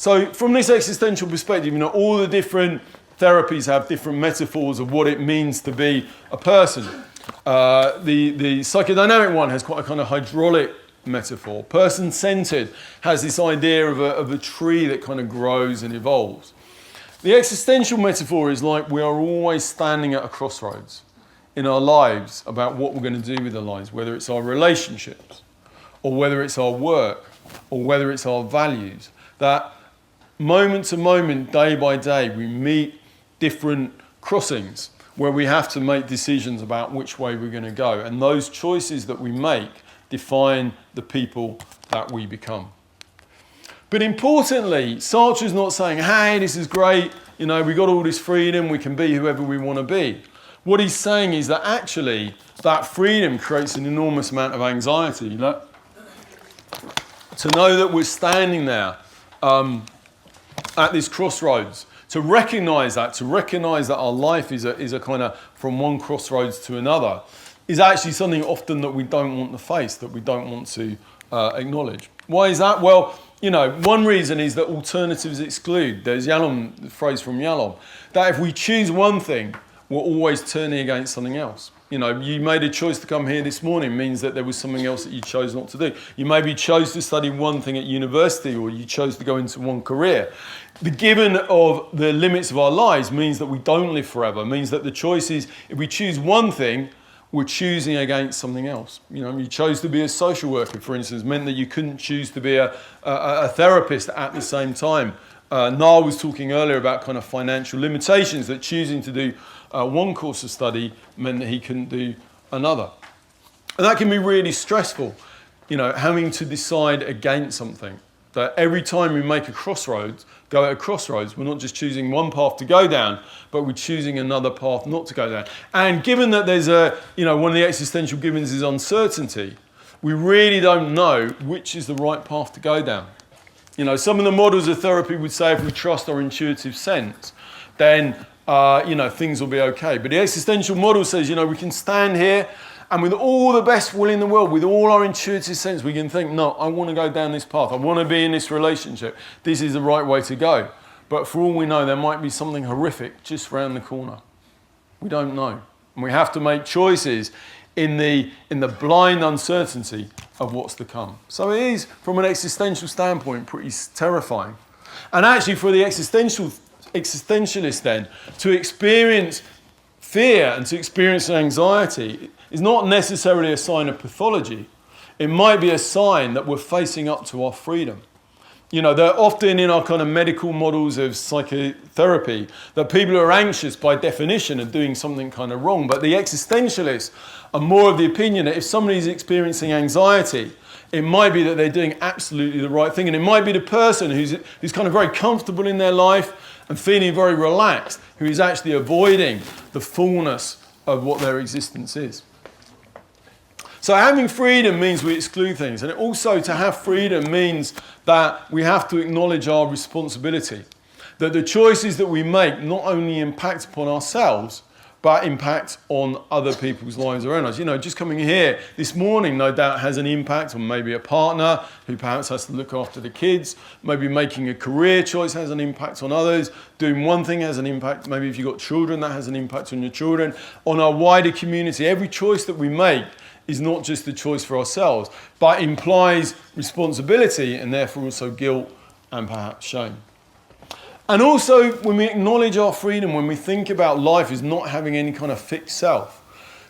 So from this existential perspective, all the different therapies have different metaphors of what it means to be a person. The psychodynamic one has quite a kind of hydraulic metaphor. Person-centered has this idea of a tree that kind of grows and evolves. The existential metaphor is like we are always standing at a crossroads in our lives about what we're going to do with our lives, whether it's our relationships, or whether it's our work, or whether it's our values. That moment to moment, day by day, we meet different crossings where we have to make decisions about which way we're going to go. And those choices that we make define the people that we become. But importantly, Sartre's not saying, hey, this is great, we got all this freedom, we can be whoever we want to be. What he's saying is that actually that freedom creates an enormous amount of anxiety. To know that we're standing there at this crossroads, to recognise that our life is a kind of from one crossroads to another, is actually something often that we don't want to face, that we don't want to acknowledge. Why is that? Well, one reason is that alternatives exclude. There's the phrase from Yalom, that if we choose one thing, we're always turning against something else. You made a choice to come here this morning means that there was something else that you chose not to do. You maybe chose to study one thing at university, or you chose to go into one career. The given of the limits of our lives means that we don't live forever, means that the choice is, if we choose one thing, we're choosing against something else. You chose to be a social worker, for instance, meant that you couldn't choose to be a therapist at the same time. Niall was talking earlier about kind of financial limitations, that choosing to do one course of study meant that he couldn't do another. And that can be really stressful, having to decide against something. That every time we make go at a crossroads, we're not just choosing one path to go down, but we're choosing another path not to go down. And given that there's one of the existential givens is uncertainty, we really don't know which is the right path to go down. Some of the models of therapy would say if we trust our intuitive sense, then things will be okay. But the existential model says, we can stand here and with all the best will in the world, with all our intuitive sense, we can think, no, I want to go down this path. I want to be in this relationship. This is the right way to go. But for all we know, there might be something horrific just around the corner. We don't know. And we have to make choices in the blind uncertainty of what's to come. So it is, from an existential standpoint, pretty terrifying. And actually, for the existentialist then, to experience fear and to experience anxiety is not necessarily a sign of pathology. It might be a sign that we're facing up to our freedom. They're often in our kind of medical models of psychotherapy that people who are anxious by definition are doing something kind of wrong. But the existentialists are more of the opinion that if somebody's experiencing anxiety, it might be that they're doing absolutely the right thing. And it might be the person who's kind of very comfortable in their life and feeling very relaxed, who is actually avoiding the fullness of what their existence is. So having freedom means we exclude things. And also to have freedom means that we have to acknowledge our responsibility. That the choices that we make not only impact upon ourselves, but impact on other people's lives around us. Just coming here this morning, no doubt, has an impact on maybe a partner who perhaps has to look after the kids. Maybe making a career choice has an impact on others. Doing one thing has an impact. Maybe if you've got children, that has an impact on your children. On our wider community, every choice that we make is not just a choice for ourselves, but implies responsibility and therefore also guilt and perhaps shame. And also, when we acknowledge our freedom, when we think about life as not having any kind of fixed self,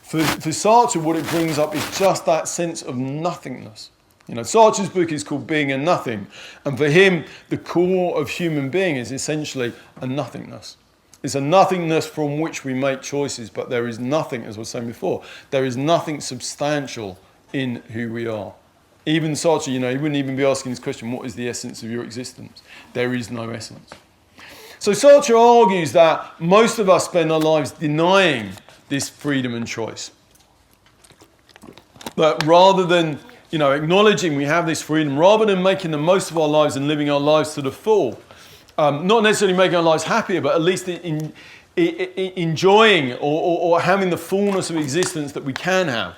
for Sartre, what it brings up is just that sense of nothingness. Sartre's book is called Being a Nothing, and for him, the core of human being is essentially a nothingness. It's a nothingness from which we make choices, but there is nothing, as I was saying before, there is nothing substantial in who we are. Even Sartre, he wouldn't even be asking this question, what is the essence of your existence? There is no essence. So Sartre argues that most of us spend our lives denying this freedom and choice. But rather than, acknowledging we have this freedom, rather than making the most of our lives and living our lives to the full, not necessarily making our lives happier, but at least enjoying or having the fullness of existence that we can have,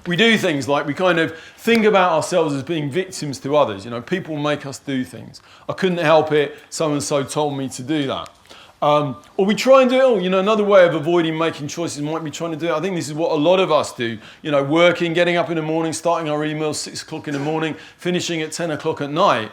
we do things like we kind of think about ourselves as being victims to others. You know, people make us do things. I couldn't help it, so-and-so told me to do that. Or we try and do it, you know, another way of avoiding making choices might be trying to do it. I think this is what a lot of us do, you know, working, getting up in the morning, starting our emails 6 o'clock in the morning, finishing at 10 o'clock at night,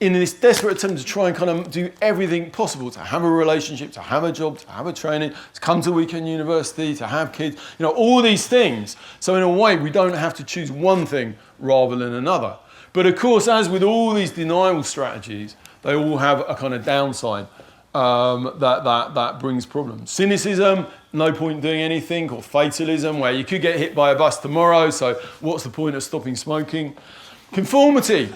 in this desperate attempt to try and kind of do everything possible, to have a relationship, to have a job, to have a training, to come to weekend university, to have kids, you know, all these things. So in a way, we don't have to choose one thing rather than another. But of course, as with all these denial strategies, they all have a kind of downside that brings problems. Cynicism, no point doing anything, or fatalism, where you could get hit by a bus tomorrow, so what's the point of stopping smoking? Conformity,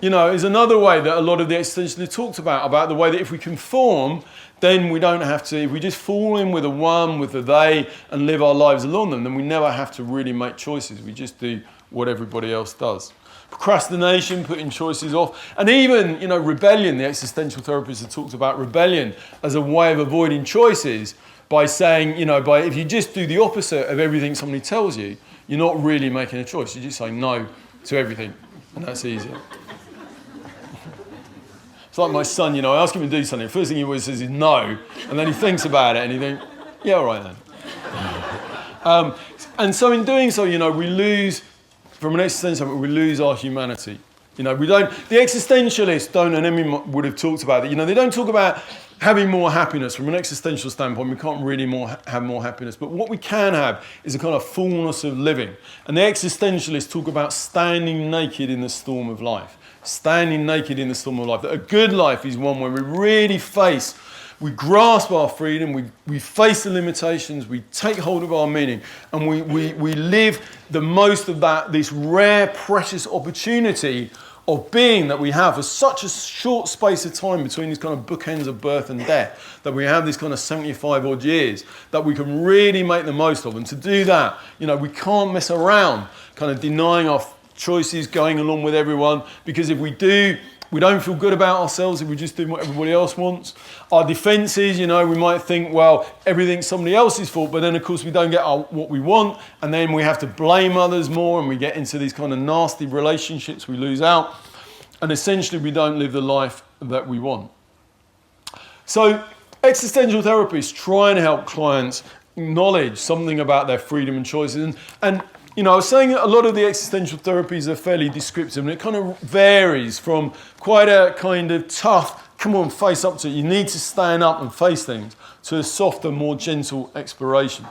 you know, is another way that a lot of the existentialists talked about the way that if we conform, then we don't have to, if we just fall in with a one, with a they, and live our lives along them, then we never have to really make choices. We just do what everybody else does. Procrastination, putting choices off, and even, you know, rebellion. The existential therapists have talked about rebellion as a way of avoiding choices by saying, you know, if you just do the opposite of everything somebody tells you, you're not really making a choice. You just say no to everything, and that's easier. It's like my son, you know, I ask him to do something. The first thing he always says is no, and then he thinks about it and he thinks, yeah, all right then. And so in doing so, you know, we lose, from an existential point, we lose our humanity. You know, the existentialists don't, and Emmy would have talked about it, you know, they don't talk about having more happiness. From an existential standpoint, we can't really have more happiness. But what we can have is a kind of fullness of living. And the existentialists talk about standing naked in the storm of life. Standing naked in the storm of life. That a good life is one where we really we grasp our freedom, we face the limitations, we take hold of our meaning, and we live the most of this rare, precious opportunity of being that we have for such a short space of time between these kind of bookends of birth and death, that we have this kind of 75 odd years that we can really make the most of. And to do that, you know, we can't mess around kind of denying our choices, going along with everyone, because if we do, we don't feel good about ourselves if we just do what everybody else wants. Our defences, you know, we might think, well, everything's somebody else's fault, but then of course we don't get what we want, and then we have to blame others more, and we get into these kind of nasty relationships, we lose out, and essentially we don't live the life that we want. So existential therapists try and help clients acknowledge something about their freedom and choices, and you know, I was saying that a lot of the existential therapies are fairly descriptive, and it kind of varies from quite a kind of tough, come on, face up to it, you need to stand up and face things, to a softer, more gentle exploration.